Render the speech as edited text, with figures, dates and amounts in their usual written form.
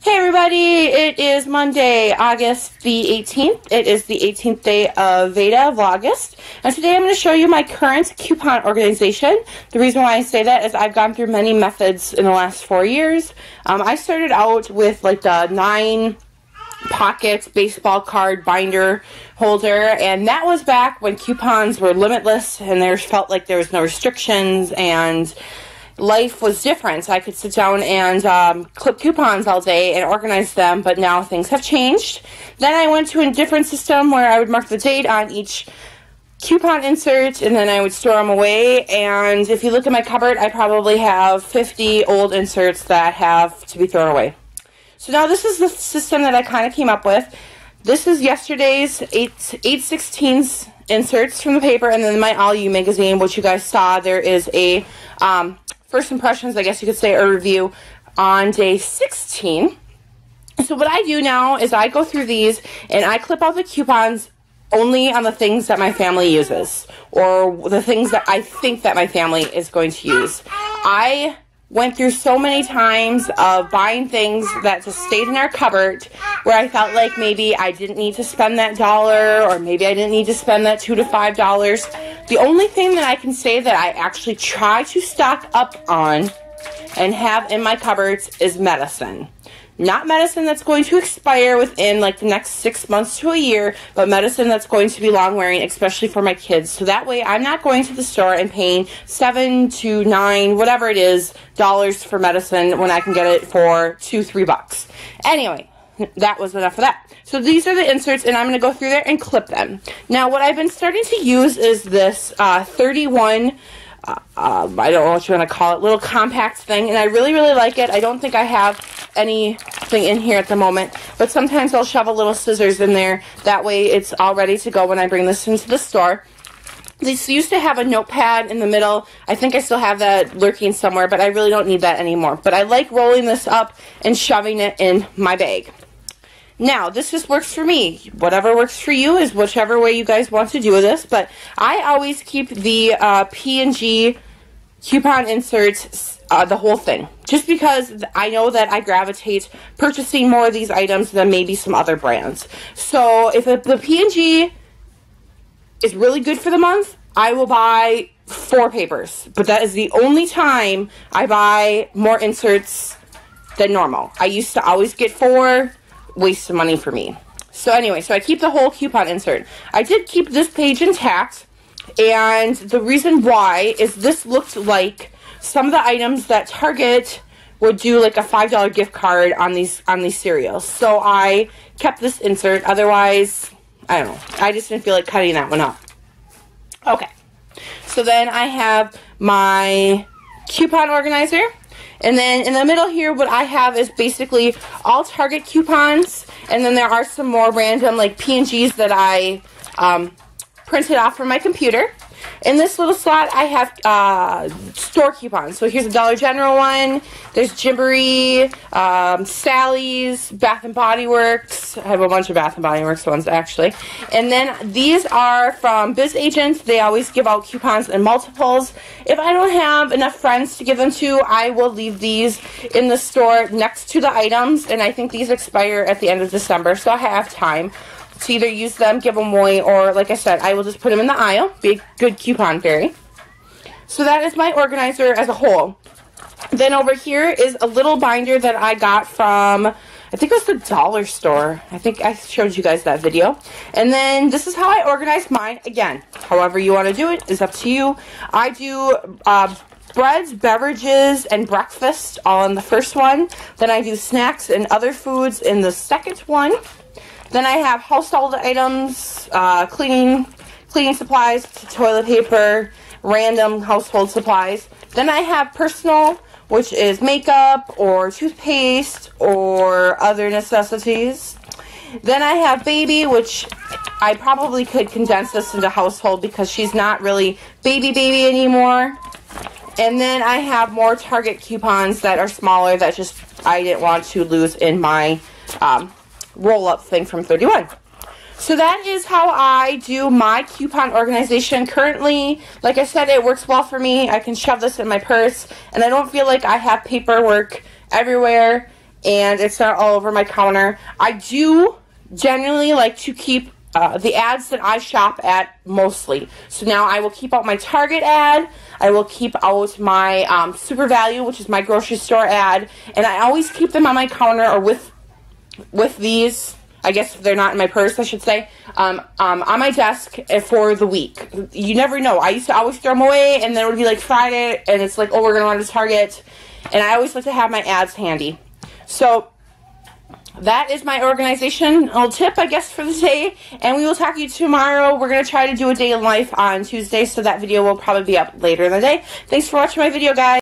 Hey everybody, it is Monday, August the 18th. It is the 18th day of Veda of August. And today I'm going to show you my current coupon organization. The reason why I say that is I've gone through many methods in the last 4 years. I started out with like the 9 pockets baseball card binder holder, and that was back when coupons were limitless and there felt like there was no restrictions and life was different. So I could sit down and clip coupons all day and organize them, but now things have changed. Then I went to a different system where I would mark the date on each coupon insert and then I would store them away. And if you look at my cupboard, I probably have 50 old inserts that have to be thrown away. So now this is the system that I kind of came up with. This is yesterday's 8/16 inserts from the paper, and then my All You magazine, which you guys saw. There is a first impressions, I guess you could say, a review on day 16. So what I do now is I go through these and I clip out the coupons only on the things that my family uses, or the things that I think that my family is going to use. I went through so many times of buying things that just stayed in our cupboard where I felt like maybe I didn't need to spend that $1, or maybe I didn't need to spend that $2 to $5. The only thing that I can say that I actually try to stock up on and have in my cupboards is medicine. Not medicine that's going to expire within like the next 6 months to a year, but medicine that's going to be long wearing, especially for my kids. So that way I'm not going to the store and paying $7 to $9, whatever it is, dollars for medicine when I can get it for $2-3. Anyway, that was enough of that. So these are the inserts, and I'm going to go through there and clip them. Now what I've been starting to use is this 31 I don't know what you want to call it, little compact thing, and I really like it. I don't think I have anything in here at the moment, but sometimes I'll shove a little scissors in there. That way it's all ready to go when I bring this into the store. These used to have a notepad in the middle. I think I still have that lurking somewhere, but I really don't need that anymore. But I like rolling this up and shoving it in my bag. Now, this just works for me. Whatever works for you is whichever way you guys want to do this, but I always keep the P&G coupon inserts, the whole thing, just because I know that I gravitate purchasing more of these items than maybe some other brands. So if the P&G is really good for the month, I will buy 4 papers, but that is the only time I buy more inserts than normal. I used to always get 4, waste of money for me. So anyway, so I keep the whole coupon insert. I did keep this page intact, and the reason why is this looked like some of the items that Target would do like a $5 gift card on these cereals. So I kept this insert. Otherwise, I don't know. I just didn't feel like cutting that one up. Okay. So then I have my coupon organizer. And then in the middle here, what I have is basically all Target coupons. And then there are some more random like P&Gs that I printed off from my computer. In this little slot, I have store coupons. So here's a Dollar General one. There's Gymboree, Sally's, Bath & Body Works. I have a bunch of Bath & Body Works ones, actually. And then these are from Biz Agents. They always give out coupons in multiples. If I don't have enough friends to give them to, I will leave these in the store next to the items. And I think these expire at the end of December, so I have time to either use them, give them away, or like I said, I will just put them in the aisle. Be a good coupon fairy. So that is my organizer as a whole. Then over here is a little binder that I got from, I think it was the dollar store. I think I showed you guys that video. And then this is how I organize mine. Again, however you want to do it is up to you. I do breads, beverages, and breakfast all in the first one. Then I do snacks and other foods in the second one. Then I have household items, cleaning supplies, toilet paper, random household supplies. Then I have personal, which is makeup or toothpaste or other necessities. Then I have baby, which I probably could condense this into household because she's not really baby anymore. And then I have more Target coupons that are smaller that just I didn't want to lose in my roll-up thing from 31. So that is how I do my coupon organization currently. Like I said, it works well for me. I can shove this in my purse, and I don't feel like I have paperwork everywhere. and it's not all over my counter. I do generally like to keep the ads that I shop at mostly. So now I will keep out my Target ad, I will keep out my Super Value, which is my grocery store ad, and I always keep them on my counter or with these, I guess they're not in my purse, I should say, on my desk for the week. You never know. I used to always throw them away, and then it would be like Friday, and it's like, oh, we're going to run to Target, and I always like to have my ads handy. So that is my organization little tip, I guess, for the day, and we will talk to you tomorrow. We're going to try to do a day in life on Tuesday, so that video will probably be up later in the day. Thanks for watching my video, guys.